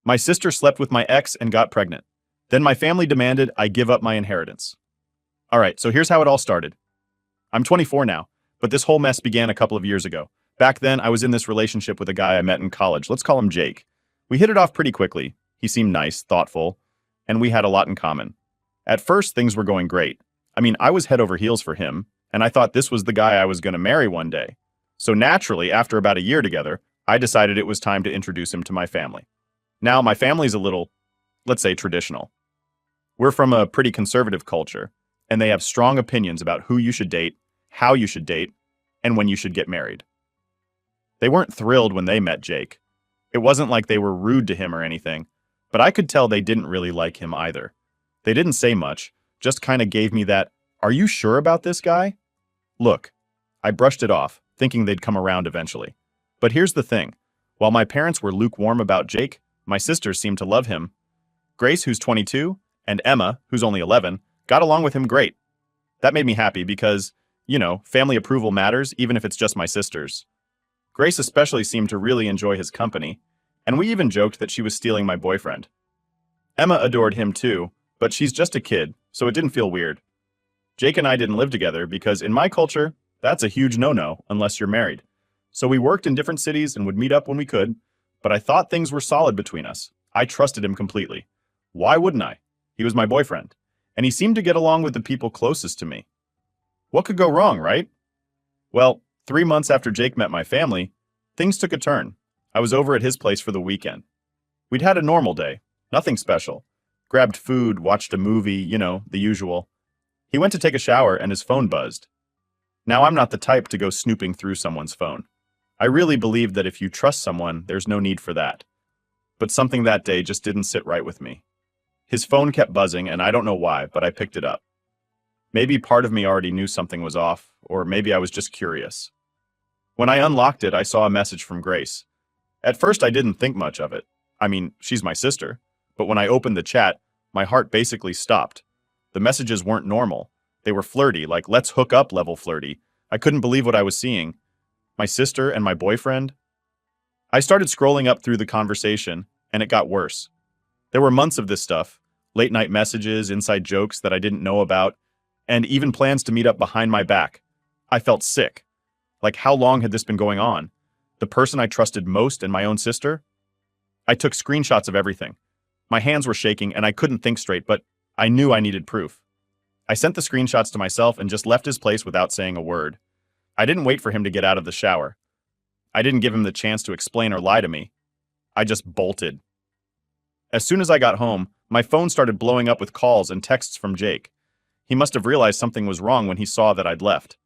My sister slept with my ex and got pregnant. Then my family demanded I give up my inheritance. All right, so here's how it all started. I'm 24 now, but this whole mess began a couple of years ago. Back then, I was in this relationship with a guy I met in college. Let's call him Jake. We hit it off pretty quickly. He seemed nice, thoughtful, and we had a lot in common. At first, things were going great. I mean, I was head over heels for him, and I thought this was the guy I was going to marry one day. So naturally, after about a year together, I decided it was time to introduce him to my family. Now, my family's a little, let's say, traditional. We're from a pretty conservative culture, and they have strong opinions about who you should date, how you should date, and when you should get married. They weren't thrilled when they met Jake. It wasn't like they were rude to him or anything, but I could tell they didn't really like him either. They didn't say much, just kind of gave me that, "Are you sure about this guy?" Look, I brushed it off, thinking they'd come around eventually. But here's the thing. While my parents were lukewarm about Jake, my sisters seemed to love him. Grace, who's 22, and Emma, who's only 11, got along with him great. That made me happy because, family approval matters even if it's just my sisters. Grace especially seemed to really enjoy his company, and we even joked that she was stealing my boyfriend. Emma adored him too, but she's just a kid, so it didn't feel weird. Jake and I didn't live together because in my culture, that's a huge no-no unless you're married. So we worked in different cities and would meet up when we could, but I thought things were solid between us. I trusted him completely. Why wouldn't I? He was my boyfriend, and he seemed to get along with the people closest to me. What could go wrong, right? Well, 3 months after Jake met my family, things took a turn. I was over at his place for the weekend. We'd had a normal day, nothing special. Grabbed food, watched a movie, the usual. He went to take a shower and his phone buzzed. Now, I'm not the type to go snooping through someone's phone. I really believe that if you trust someone, there's no need for that. But something that day just didn't sit right with me. His phone kept buzzing, and I don't know why, but I picked it up. Maybe part of me already knew something was off, or maybe I was just curious. When I unlocked it, I saw a message from Grace. At first, I didn't think much of it. I mean, she's my sister. But when I opened the chat, my heart basically stopped. The messages weren't normal. They were flirty, like let's hook up level flirty. I couldn't believe what I was seeing. My sister and my boyfriend. I started scrolling up through the conversation, and it got worse. There were months of this stuff, late night messages, inside jokes that I didn't know about, and even plans to meet up behind my back. I felt sick. Like, how long had this been going on? The person I trusted most and my own sister? I took screenshots of everything. My hands were shaking and I couldn't think straight, but I knew I needed proof. I sent the screenshots to myself and just left his place without saying a word. I didn't wait for him to get out of the shower. I didn't give him the chance to explain or lie to me. I just bolted. As soon as I got home, my phone started blowing up with calls and texts from Jake. He must have realized something was wrong when he saw that I'd left.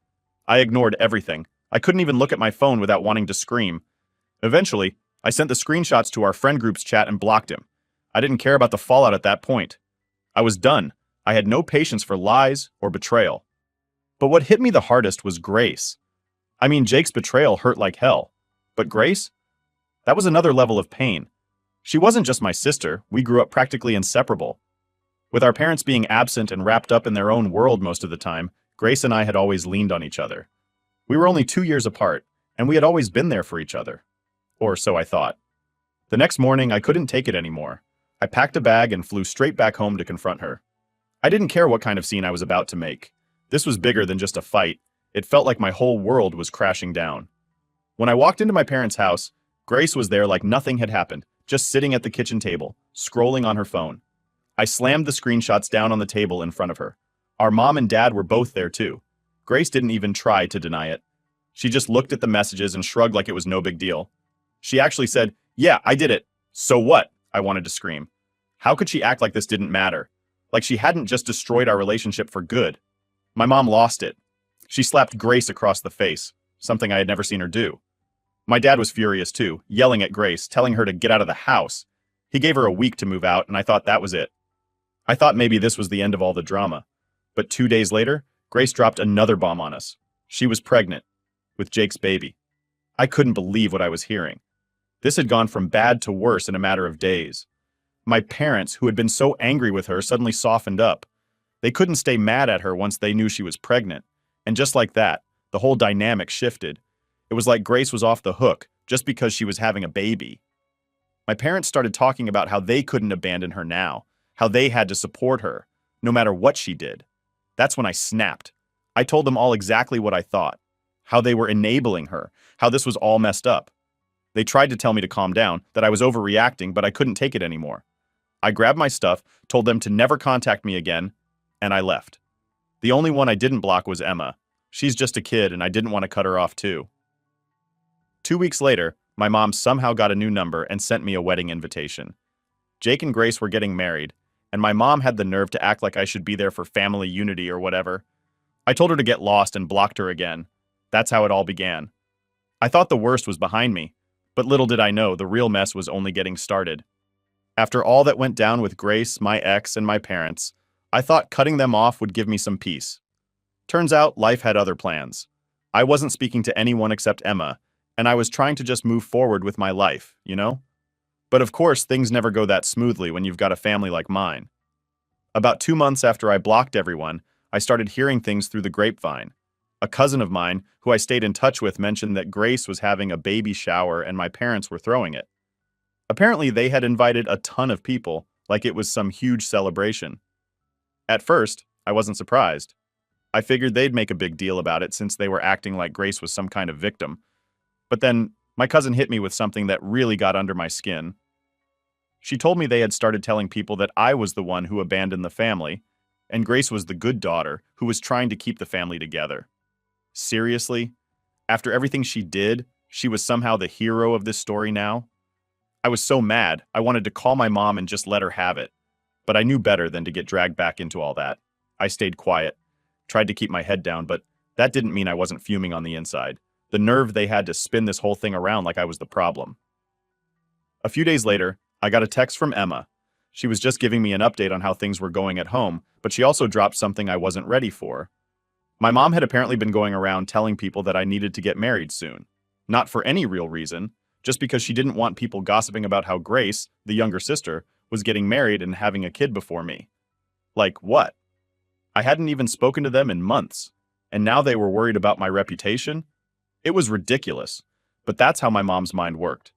I ignored everything. I couldn't even look at my phone without wanting to scream. Eventually, I sent the screenshots to our friend group's chat and blocked him. I didn't care about the fallout at that point. I was done. I had no patience for lies or betrayal. But what hit me the hardest was Grace. I mean, Jake's betrayal hurt like hell. But Grace? That was another level of pain. She wasn't just my sister. We grew up practically inseparable. With our parents being absent and wrapped up in their own world most of the time, Grace and I had always leaned on each other. We were only 2 years apart, and we had always been there for each other. Or so I thought. The next morning, I couldn't take it anymore. I packed a bag and flew straight back home to confront her. I didn't care what kind of scene I was about to make. This was bigger than just a fight. It felt like my whole world was crashing down. When I walked into my parents' house, Grace was there like nothing had happened, just sitting at the kitchen table, scrolling on her phone. I slammed the screenshots down on the table in front of her. Our mom and dad were both there too. Grace didn't even try to deny it. She just looked at the messages and shrugged like it was no big deal. She actually said, "Yeah, I did it. So what?" I wanted to scream. How could she act like this didn't matter? Like she hadn't just destroyed our relationship for good. My mom lost it. She slapped Grace across the face, something I had never seen her do. My dad was furious too, yelling at Grace, telling her to get out of the house. He gave her a week to move out, and I thought that was it. I thought maybe this was the end of all the drama. But 2 days later, Grace dropped another bomb on us. She was pregnant, with Jake's baby. I couldn't believe what I was hearing. This had gone from bad to worse in a matter of days. My parents, who had been so angry with her, suddenly softened up. They couldn't stay mad at her once they knew she was pregnant. And just like that, the whole dynamic shifted. It was like Grace was off the hook just because she was having a baby. My parents started talking about how they couldn't abandon her now, how they had to support her, no matter what she did. That's when I snapped. I told them all exactly what I thought, how they were enabling her, how this was all messed up. They tried to tell me to calm down, that I was overreacting, but I couldn't take it anymore. I grabbed my stuff, told them to never contact me again, and I left. The only one I didn't block was Emma. She's just a kid, and I didn't want to cut her off too. 2 weeks later, my mom somehow got a new number and sent me a wedding invitation. Jake and Grace were getting married, and my mom had the nerve to act like I should be there for family unity or whatever. I told her to get lost and blocked her again. That's how it all began. I thought the worst was behind me, but little did I know the real mess was only getting started. After all that went down with Grace, my ex, and my parents, I thought cutting them off would give me some peace. Turns out life had other plans. I wasn't speaking to anyone except Emma, and I was trying to just move forward with my life, you know? But of course, things never go that smoothly when you've got a family like mine. About 2 months after I blocked everyone, I started hearing things through the grapevine. A cousin of mine, who I stayed in touch with, mentioned that Grace was having a baby shower and my parents were throwing it. Apparently, they had invited a ton of people, like it was some huge celebration. At first, I wasn't surprised. I figured they'd make a big deal about it since they were acting like Grace was some kind of victim. But then, my cousin hit me with something that really got under my skin. She told me they had started telling people that I was the one who abandoned the family, and Grace was the good daughter who was trying to keep the family together. Seriously? After everything she did, she was somehow the hero of this story now? I was so mad, I wanted to call my mom and just let her have it. But I knew better than to get dragged back into all that. I stayed quiet, tried to keep my head down, but that didn't mean I wasn't fuming on the inside. The nerve they had to spin this whole thing around like I was the problem. A few days later, I got a text from Emma. She was just giving me an update on how things were going at home, but she also dropped something I wasn't ready for. My mom had apparently been going around telling people that I needed to get married soon. Not for any real reason, just because she didn't want people gossiping about how Grace, the younger sister, was getting married and having a kid before me. Like what? I hadn't even spoken to them in months, and now they were worried about my reputation? It was ridiculous, but that's how my mom's mind worked.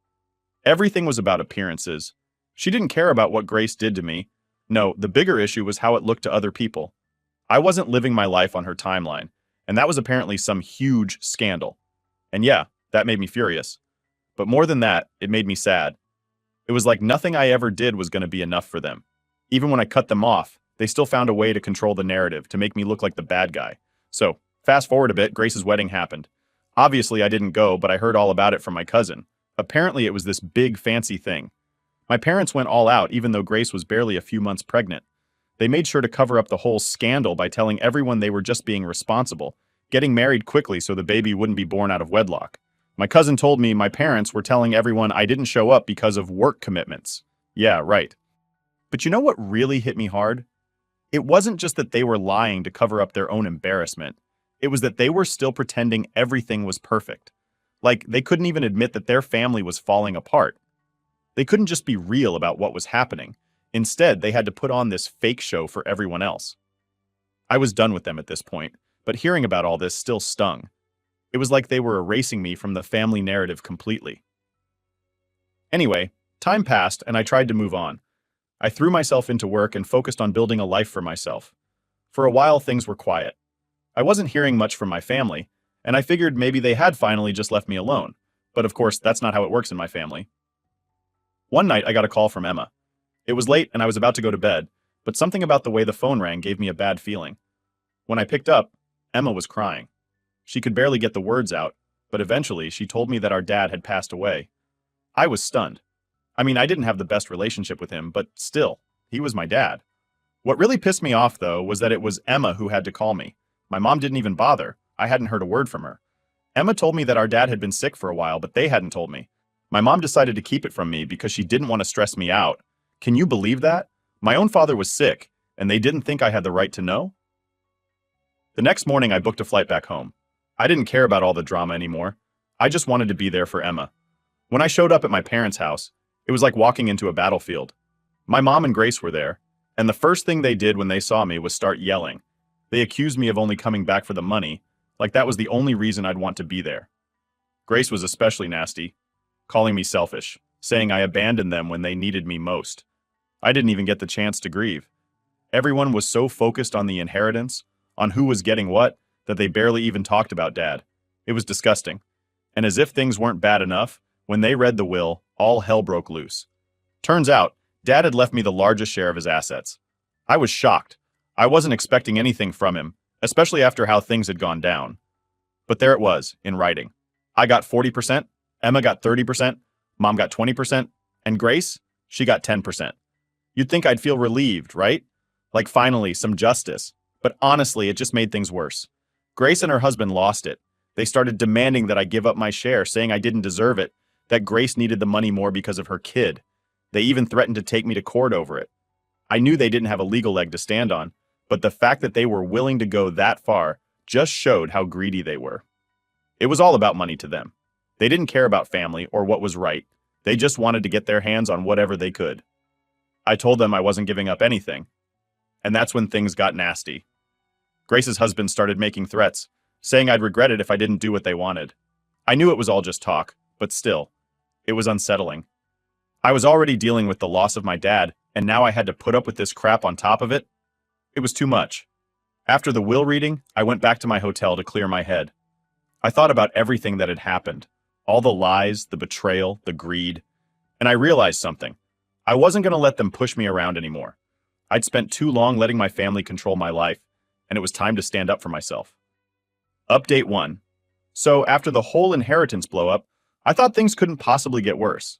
Everything was about appearances. She didn't care about what Grace did to me. No, the bigger issue was how it looked to other people. I wasn't living my life on her timeline, and that was apparently some huge scandal. And yeah, that made me furious. But more than that, it made me sad. It was like nothing I ever did was going to be enough for them. Even when I cut them off, they still found a way to control the narrative, to make me look like the bad guy. So, fast forward a bit, Grace's wedding happened. Obviously, I didn't go, but I heard all about it from my cousin. Apparently, it was this big, fancy thing. My parents went all out, even though Grace was barely a few months pregnant. They made sure to cover up the whole scandal by telling everyone they were just being responsible, getting married quickly so the baby wouldn't be born out of wedlock. My cousin told me my parents were telling everyone I didn't show up because of work commitments. Yeah, right. But you know what really hit me hard? It wasn't just that they were lying to cover up their own embarrassment. It was that they were still pretending everything was perfect. Like, they couldn't even admit that their family was falling apart. They couldn't just be real about what was happening. Instead, they had to put on this fake show for everyone else. I was done with them at this point, but hearing about all this still stung. It was like they were erasing me from the family narrative completely. Anyway, time passed and I tried to move on. I threw myself into work and focused on building a life for myself. For a while, things were quiet. I wasn't hearing much from my family, and I figured maybe they had finally just left me alone. But of course, that's not how it works in my family. One night, I got a call from Emma. It was late and I was about to go to bed, but something about the way the phone rang gave me a bad feeling. When I picked up, Emma was crying. She could barely get the words out, but eventually she told me that our dad had passed away. I was stunned. I mean, I didn't have the best relationship with him, but still, he was my dad. What really pissed me off, though, was that it was Emma who had to call me. My mom didn't even bother. I hadn't heard a word from her. Emma told me that our dad had been sick for a while, but they hadn't told me. My mom decided to keep it from me because she didn't want to stress me out. Can you believe that? My own father was sick, and they didn't think I had the right to know? The next morning, I booked a flight back home. I didn't care about all the drama anymore. I just wanted to be there for Emma. When I showed up at my parents' house, it was like walking into a battlefield. My mom and Grace were there, and the first thing they did when they saw me was start yelling. They accused me of only coming back for the money, like that was the only reason I'd want to be there. Grace was especially nasty, calling me selfish. saying I abandoned them when they needed me most. I didn't even get the chance to grieve. Everyone was so focused on the inheritance, on who was getting what, that they barely even talked about Dad. It was disgusting. And as if things weren't bad enough, when they read the will, all hell broke loose. Turns out, Dad had left me the largest share of his assets. I was shocked. I wasn't expecting anything from him, especially after how things had gone down. But there it was, in writing. I got 40%, Emma got 30%, Mom got 20%, and Grace, she got 10%. You'd think I'd feel relieved, right? Like finally, some justice. But honestly, it just made things worse. Grace and her husband lost it. They started demanding that I give up my share, saying I didn't deserve it, that Grace needed the money more because of her kid. They even threatened to take me to court over it. I knew they didn't have a legal leg to stand on, but the fact that they were willing to go that far just showed how greedy they were. It was all about money to them. They didn't care about family or what was right. They just wanted to get their hands on whatever they could. I told them I wasn't giving up anything. And that's when things got nasty. Grace's husband started making threats, saying I'd regret it if I didn't do what they wanted. I knew it was all just talk, but still, it was unsettling. I was already dealing with the loss of my dad, and now I had to put up with this crap on top of it. It was too much. After the will reading, I went back to my hotel to clear my head. I thought about everything that had happened, all the lies, the betrayal, the greed, and I realized something. I wasn't going to let them push me around anymore. I'd spent too long letting my family control my life, and it was time to stand up for myself. Update 1. So after the whole inheritance blow-up, I thought things couldn't possibly get worse.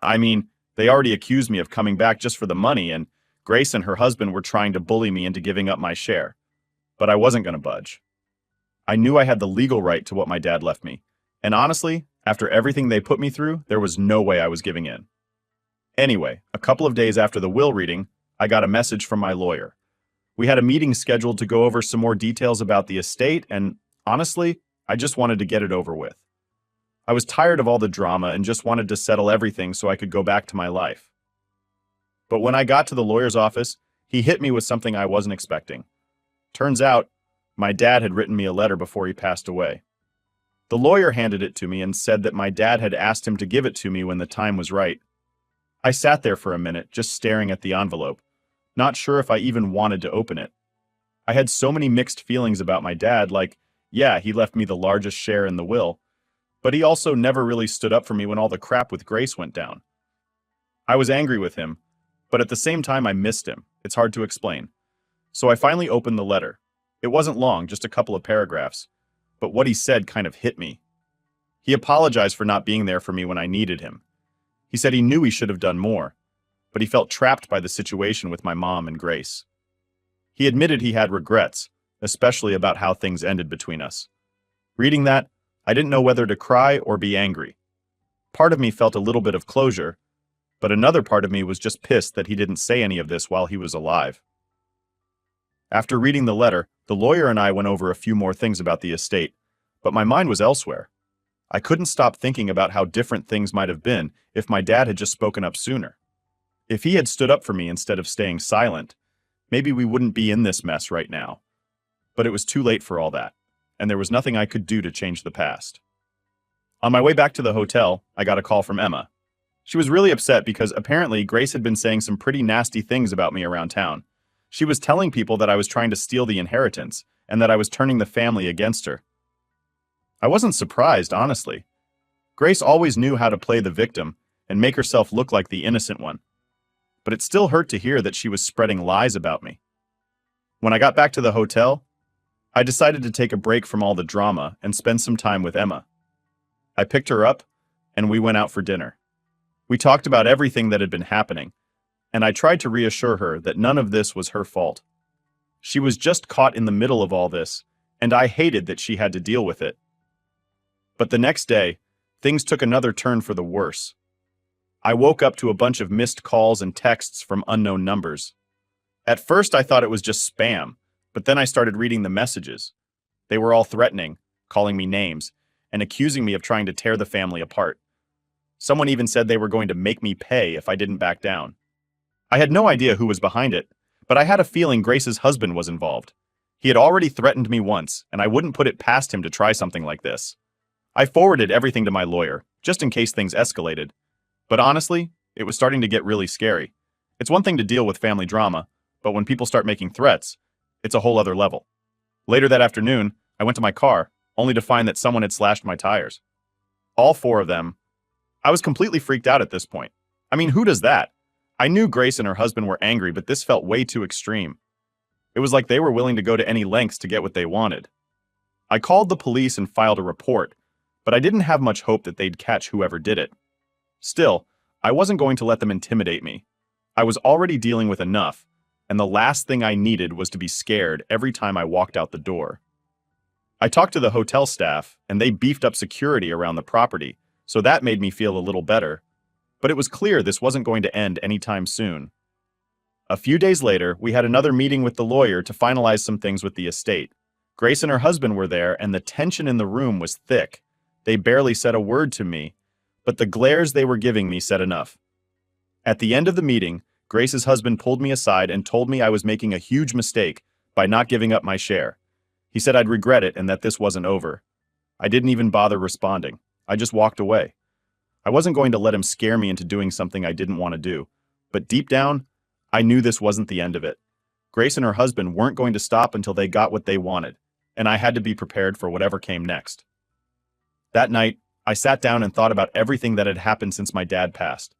I mean, they already accused me of coming back just for the money, and Grace and her husband were trying to bully me into giving up my share. But I wasn't going to budge. I knew I had the legal right to what my dad left me, and honestly, after everything they put me through, there was no way I was giving in. Anyway, a couple of days after the will reading, I got a message from my lawyer. We had a meeting scheduled to go over some more details about the estate, and honestly, I just wanted to get it over with. I was tired of all the drama and just wanted to settle everything so I could go back to my life. But when I got to the lawyer's office, he hit me with something I wasn't expecting. Turns out, my dad had written me a letter before he passed away. The lawyer handed it to me and said that my dad had asked him to give it to me when the time was right. I sat there for a minute, just staring at the envelope, not sure if I even wanted to open it. I had so many mixed feelings about my dad, like, yeah, he left me the largest share in the will, but he also never really stood up for me when all the crap with Grace went down. I was angry with him, but at the same time I missed him. It's hard to explain. So I finally opened the letter. It wasn't long, just a couple of paragraphs, but what he said kind of hit me. He apologized for not being there for me when I needed him. He said he knew he should have done more, but he felt trapped by the situation with my mom and Grace. He admitted he had regrets, especially about how things ended between us. Reading that, I didn't know whether to cry or be angry. Part of me felt a little bit of closure, but another part of me was just pissed that he didn't say any of this while he was alive. After reading the letter, the lawyer and I went over a few more things about the estate, but my mind was elsewhere. I couldn't stop thinking about how different things might have been if my dad had just spoken up sooner. If he had stood up for me instead of staying silent, maybe we wouldn't be in this mess right now. But it was too late for all that, and there was nothing I could do to change the past. On my way back to the hotel, I got a call from Emma. She was really upset because apparently Grace had been saying some pretty nasty things about me around town. She was telling people that I was trying to steal the inheritance and that I was turning the family against her. I wasn't surprised, honestly. Grace always knew how to play the victim and make herself look like the innocent one. But it still hurt to hear that she was spreading lies about me. When I got back to the hotel, I decided to take a break from all the drama and spend some time with Emma. I picked her up, and we went out for dinner. We talked about everything that had been happening, and I tried to reassure her that none of this was her fault. She was just caught in the middle of all this, and I hated that she had to deal with it. But the next day, things took another turn for the worse. I woke up to a bunch of missed calls and texts from unknown numbers. At first, I thought it was just spam, but then I started reading the messages. They were all threatening, calling me names, and accusing me of trying to tear the family apart. Someone even said they were going to make me pay if I didn't back down. I had no idea who was behind it, but I had a feeling Grace's husband was involved. He had already threatened me once, and I wouldn't put it past him to try something like this. I forwarded everything to my lawyer, just in case things escalated, But honestly, it was starting to get really scary. It's one thing to deal with family drama, but when people start making threats, it's a whole other level. Later that afternoon, I went to my car, only to find that someone had slashed my tires. All four of them. I was completely freaked out at this point. I mean, who does that? I knew Grace and her husband were angry, but this felt way too extreme. It was like they were willing to go to any lengths to get what they wanted. I called the police and filed a report, but I didn't have much hope that they'd catch whoever did it. Still, I wasn't going to let them intimidate me. I was already dealing with enough, and the last thing I needed was to be scared every time I walked out the door. I talked to the hotel staff, and they beefed up security around the property, so that made me feel a little better. But it was clear this wasn't going to end anytime soon. A few days later, we had another meeting with the lawyer to finalize some things with the estate. Grace and her husband were there, and the tension in the room was thick. They barely said a word to me, but the glares they were giving me said enough. At the end of the meeting, Grace's husband pulled me aside and told me I was making a huge mistake by not giving up my share. He said I'd regret it and that this wasn't over. I didn't even bother responding. I just walked away. I wasn't going to let him scare me into doing something I didn't want to do, but deep down, I knew this wasn't the end of it. Grace and her husband weren't going to stop until they got what they wanted, and I had to be prepared for whatever came next. That night, I sat down and thought about everything that had happened since my dad passed.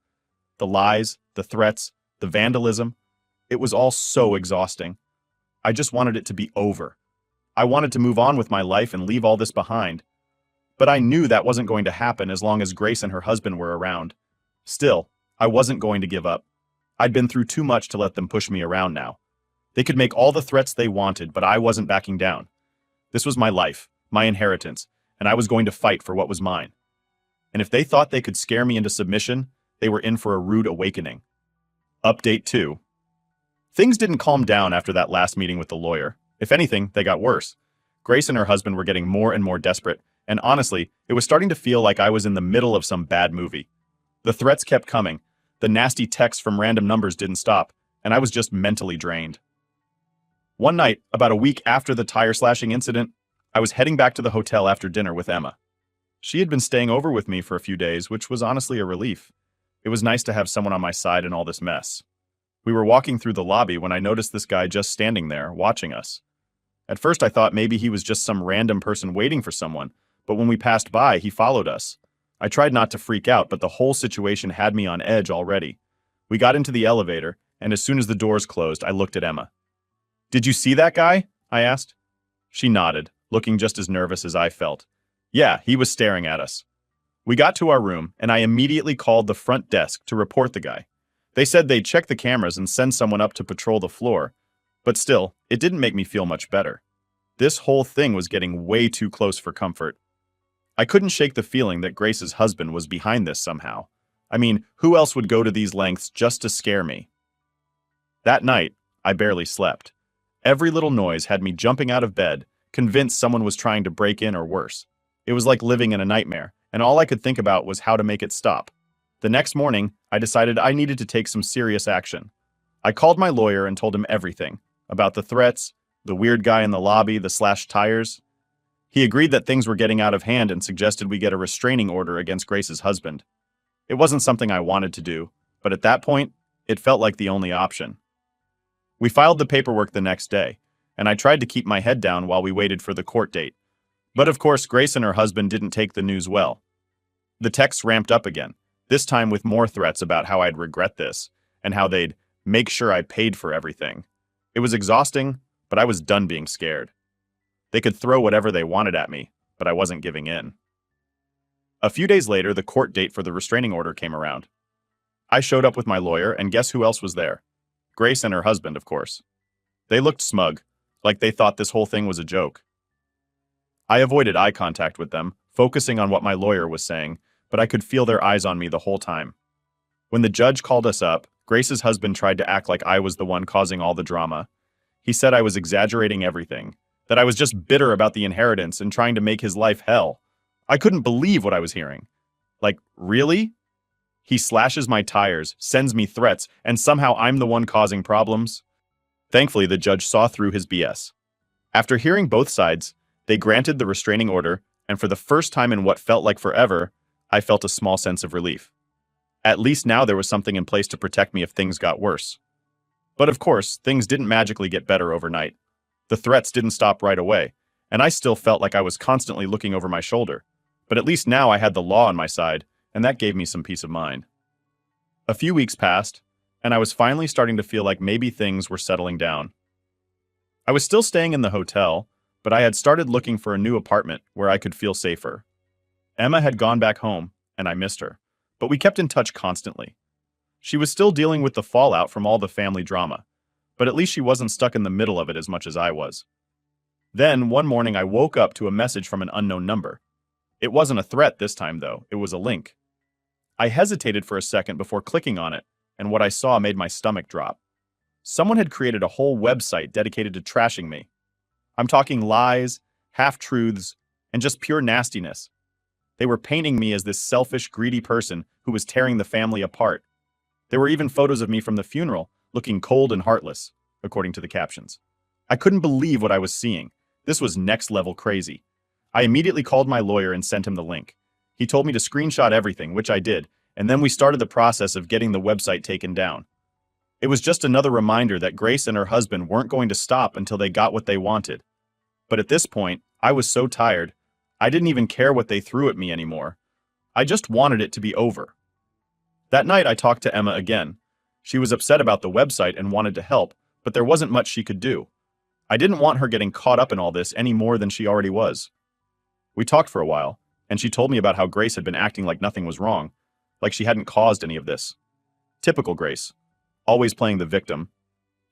The lies, the threats, the vandalism. It was all so exhausting. I just wanted it to be over. I wanted to move on with my life and leave all this behind. But I knew that wasn't going to happen as long as Grace and her husband were around. Still, I wasn't going to give up. I'd been through too much to let them push me around now. They could make all the threats they wanted, but I wasn't backing down. This was my life, my inheritance, and I was going to fight for what was mine. And if they thought they could scare me into submission, they were in for a rude awakening. Update 2. Things didn't calm down after that last meeting with the lawyer. If anything, they got worse. Grace and her husband were getting more and more desperate, and honestly, it was starting to feel like I was in the middle of some bad movie. The threats kept coming, the nasty texts from random numbers didn't stop, and I was just mentally drained. One night, about a week after the tire slashing incident, I was heading back to the hotel after dinner with Emma. She had been staying over with me for a few days, which was honestly a relief. It was nice to have someone on my side in all this mess. We were walking through the lobby when I noticed this guy just standing there, watching us. At first I thought maybe he was just some random person waiting for someone, but when we passed by, he followed us. I tried not to freak out, but the whole situation had me on edge already. We got into the elevator, and as soon as the doors closed, I looked at Emma. "Did you see that guy?" I asked. She nodded, looking just as nervous as I felt. Yeah, he was staring at us. We got to our room, and I immediately called the front desk to report the guy. They said they'd check the cameras and send someone up to patrol the floor, but still, it didn't make me feel much better. This whole thing was getting way too close for comfort. I couldn't shake the feeling that Grace's husband was behind this somehow. I mean, who else would go to these lengths just to scare me? That night, I barely slept. Every little noise had me jumping out of bed, convinced someone was trying to break in or worse. It was like living in a nightmare, and all I could think about was how to make it stop. The next morning, I decided I needed to take some serious action. I called my lawyer and told him everything, about the threats, the weird guy in the lobby, the slashed tires. He agreed that things were getting out of hand and suggested we get a restraining order against Grace's husband. It wasn't something I wanted to do, but at that point, it felt like the only option. We filed the paperwork the next day, and I tried to keep my head down while we waited for the court date. But of course, Grace and her husband didn't take the news well. The texts ramped up again, this time with more threats about how I'd regret this, and how they'd make sure I paid for everything. It was exhausting, but I was done being scared. They could throw whatever they wanted at me, but I wasn't giving in. A few days later, the court date for the restraining order came around. I showed up with my lawyer, and guess who else was there? Grace and her husband, of course. They looked smug, like they thought this whole thing was a joke. I avoided eye contact with them, focusing on what my lawyer was saying, but I could feel their eyes on me the whole time. When the judge called us up, Grace's husband tried to act like I was the one causing all the drama. He said I was exaggerating everything, that I was just bitter about the inheritance and trying to make his life hell. I couldn't believe what I was hearing. Like, really? He slashes my tires, sends me threats, and somehow I'm the one causing problems? Thankfully, the judge saw through his BS. After hearing both sides, they granted the restraining order, and for the first time in what felt like forever, I felt a small sense of relief. At least now there was something in place to protect me if things got worse. But of course, things didn't magically get better overnight. The threats didn't stop right away, and I still felt like I was constantly looking over my shoulder. But at least now I had the law on my side, and that gave me some peace of mind. A few weeks passed, and I was finally starting to feel like maybe things were settling down. I was still staying in the hotel, but I had started looking for a new apartment where I could feel safer. Emma had gone back home, and I missed her, but we kept in touch constantly. She was still dealing with the fallout from all the family drama, but at least she wasn't stuck in the middle of it as much as I was. Then, one morning I woke up to a message from an unknown number. It wasn't a threat this time, though, it was a link. I hesitated for a second before clicking on it, and what I saw made my stomach drop. Someone had created a whole website dedicated to trashing me. I'm talking lies, half-truths, and just pure nastiness. They were painting me as this selfish, greedy person who was tearing the family apart. There were even photos of me from the funeral, looking cold and heartless, according to the captions. I couldn't believe what I was seeing. This was next-level crazy. I immediately called my lawyer and sent him the link. He told me to screenshot everything, which I did, and then we started the process of getting the website taken down. It was just another reminder that Grace and her husband weren't going to stop until they got what they wanted. But at this point, I was so tired, I didn't even care what they threw at me anymore. I just wanted it to be over. That night I talked to Emma again. She was upset about the website and wanted to help, but there wasn't much she could do. I didn't want her getting caught up in all this any more than she already was. We talked for a while, and she told me about how Grace had been acting like nothing was wrong, like she hadn't caused any of this. Typical Grace, always playing the victim.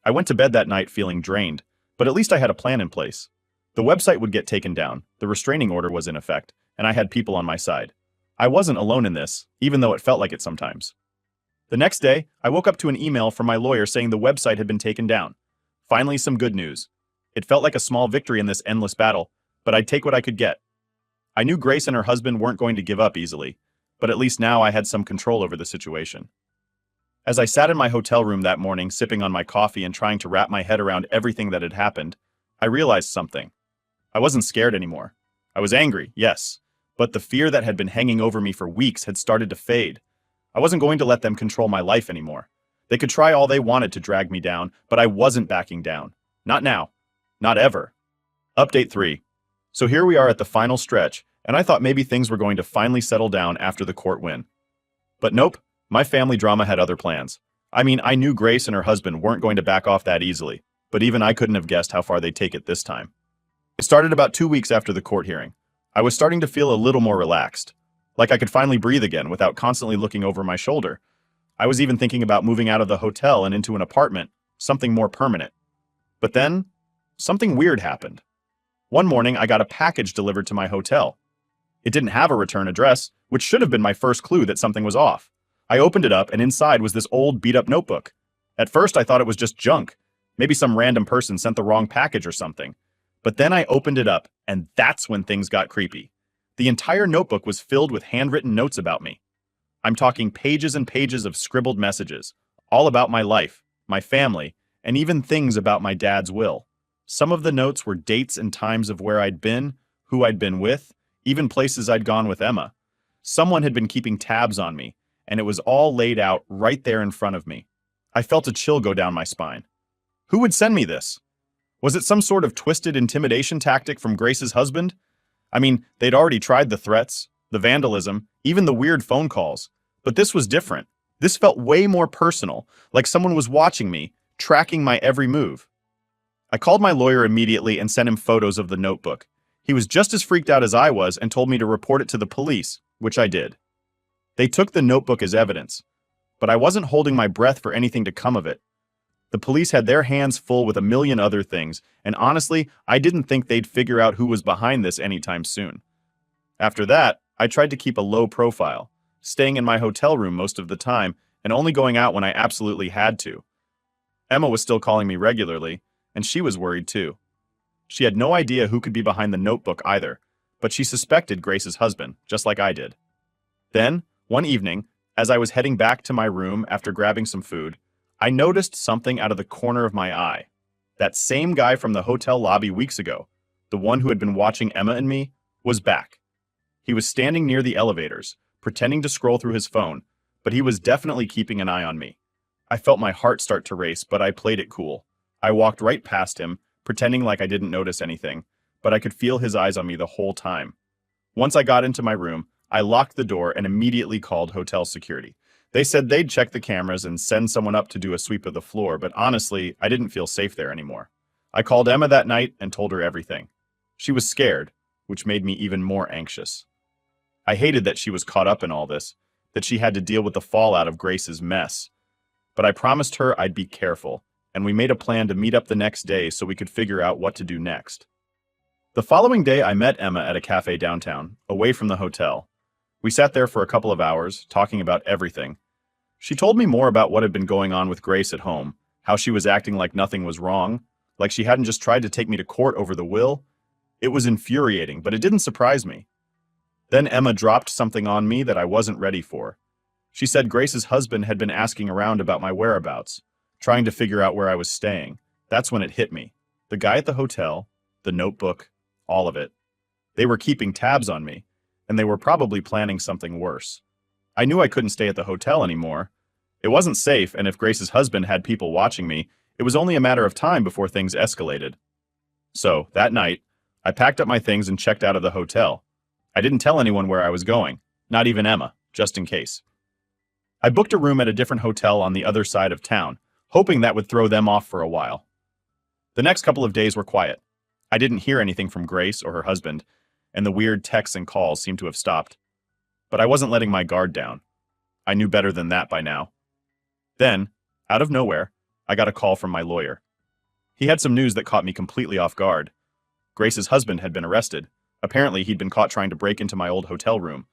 I went to bed that night feeling drained, but at least I had a plan in place. The website would get taken down, the restraining order was in effect, and I had people on my side. I wasn't alone in this, even though it felt like it sometimes. The next day, I woke up to an email from my lawyer saying the website had been taken down. Finally, some good news. It felt like a small victory in this endless battle, but I'd take what I could get. I knew Grace and her husband weren't going to give up easily, but at least now I had some control over the situation. As I sat in my hotel room that morning, sipping on my coffee and trying to wrap my head around everything that had happened, I realized something. I wasn't scared anymore. I was angry, yes, but the fear that had been hanging over me for weeks had started to fade. I wasn't going to let them control my life anymore. They could try all they wanted to drag me down, but I wasn't backing down. Not now. Not ever. Update 3. So here we are at the final stretch, and I thought maybe things were going to finally settle down after the court win. But nope, my family drama had other plans. I mean, I knew Grace and her husband weren't going to back off that easily, but even I couldn't have guessed how far they'd take it this time. It started about 2 weeks after the court hearing. I was starting to feel a little more relaxed, like I could finally breathe again without constantly looking over my shoulder. I was even thinking about moving out of the hotel and into an apartment, something more permanent. But then, something weird happened. One morning, I got a package delivered to my hotel. It didn't have a return address, which should have been my first clue that something was off. I opened it up, and inside was this old, beat-up notebook. At first, I thought it was just junk. Maybe some random person sent the wrong package or something. But then I opened it up, and that's when things got creepy. The entire notebook was filled with handwritten notes about me. I'm talking pages and pages of scribbled messages, all about my life, my family, and even things about my dad's will. Some of the notes were dates and times of where I'd been, who I'd been with, even places I'd gone with Emma. Someone had been keeping tabs on me, and it was all laid out right there in front of me. I felt a chill go down my spine. Who would send me this? Was it some sort of twisted intimidation tactic from Grace's husband? I mean, they'd already tried the threats, the vandalism, even the weird phone calls. But this was different. This felt way more personal, like someone was watching me, tracking my every move. I called my lawyer immediately and sent him photos of the notebook. He was just as freaked out as I was and told me to report it to the police, which I did. They took the notebook as evidence, but I wasn't holding my breath for anything to come of it. The police had their hands full with a million other things, and honestly, I didn't think they'd figure out who was behind this anytime soon. After that, I tried to keep a low profile, staying in my hotel room most of the time and only going out when I absolutely had to. Emma was still calling me regularly, and she was worried too. She had no idea who could be behind the notebook either, but she suspected Grace's husband, just like I did. Then, one evening, as I was heading back to my room after grabbing some food, I noticed something out of the corner of my eye. That same guy from the hotel lobby weeks ago, the one who had been watching Emma and me, was back. He was standing near the elevators, pretending to scroll through his phone, but he was definitely keeping an eye on me. I felt my heart start to race, but I played it cool. I walked right past him, pretending like I didn't notice anything, but I could feel his eyes on me the whole time. Once I got into my room, I locked the door and immediately called hotel security. They said they'd check the cameras and send someone up to do a sweep of the floor, but honestly, I didn't feel safe there anymore. I called Emma that night and told her everything. She was scared, which made me even more anxious. I hated that she was caught up in all this, that she had to deal with the fallout of Grace's mess. But I promised her I'd be careful, and we made a plan to meet up the next day so we could figure out what to do next. The following day, I met Emma at a cafe downtown, away from the hotel. We sat there for a couple of hours, talking about everything. She told me more about what had been going on with Grace at home, how she was acting like nothing was wrong, like she hadn't just tried to take me to court over the will. It was infuriating, but it didn't surprise me. Then Emma dropped something on me that I wasn't ready for. She said Grace's husband had been asking around about my whereabouts, trying to figure out where I was staying. That's when it hit me. The guy at the hotel, the notebook, all of it. They were keeping tabs on me, and they were probably planning something worse. I knew I couldn't stay at the hotel anymore. It wasn't safe, and if Grace's husband had people watching me, it was only a matter of time before things escalated. So, that night, I packed up my things and checked out of the hotel. I didn't tell anyone where I was going, not even Emma, just in case. I booked a room at a different hotel on the other side of town, hoping that would throw them off for a while. The next couple of days were quiet. I didn't hear anything from Grace or her husband, and the weird texts and calls seemed to have stopped. But I wasn't letting my guard down. I knew better than that by now. Then, out of nowhere, I got a call from my lawyer. He had some news that caught me completely off guard. Grace's husband had been arrested. Apparently, he'd been caught trying to break into my old hotel room.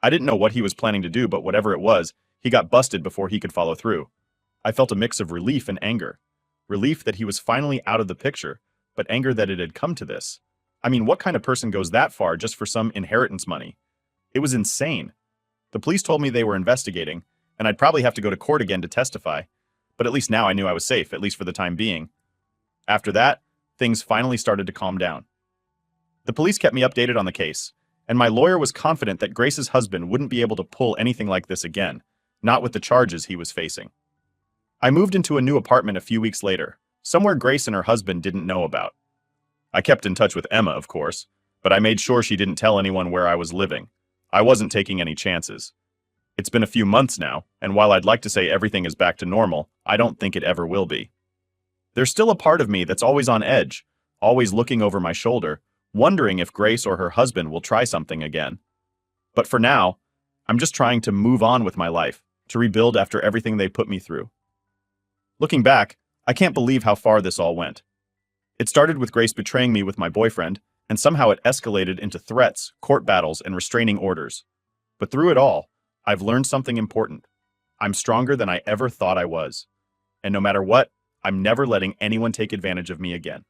I didn't know what he was planning to do, but whatever it was, he got busted before he could follow through. I felt a mix of relief and anger. Relief that he was finally out of the picture, but anger that it had come to this. I mean, what kind of person goes that far just for some inheritance money? It was insane. The police told me they were investigating, and I'd probably have to go to court again to testify. But at least now I knew I was safe, at least for the time being. After that, things finally started to calm down. The police kept me updated on the case, and my lawyer was confident that Grace's husband wouldn't be able to pull anything like this again, not with the charges he was facing. I moved into a new apartment a few weeks later, somewhere Grace and her husband didn't know about. I kept in touch with Emma, of course, but I made sure she didn't tell anyone where I was living. I wasn't taking any chances. It's been a few months now, and while I'd like to say everything is back to normal, I don't think it ever will be. There's still a part of me that's always on edge, always looking over my shoulder, wondering if Grace or her husband will try something again. But for now, I'm just trying to move on with my life, to rebuild after everything they put me through. Looking back, I can't believe how far this all went. It started with Grace betraying me with my boyfriend, and somehow it escalated into threats, court battles, and restraining orders. But through it all, I've learned something important. I'm stronger than I ever thought I was. And no matter what, I'm never letting anyone take advantage of me again.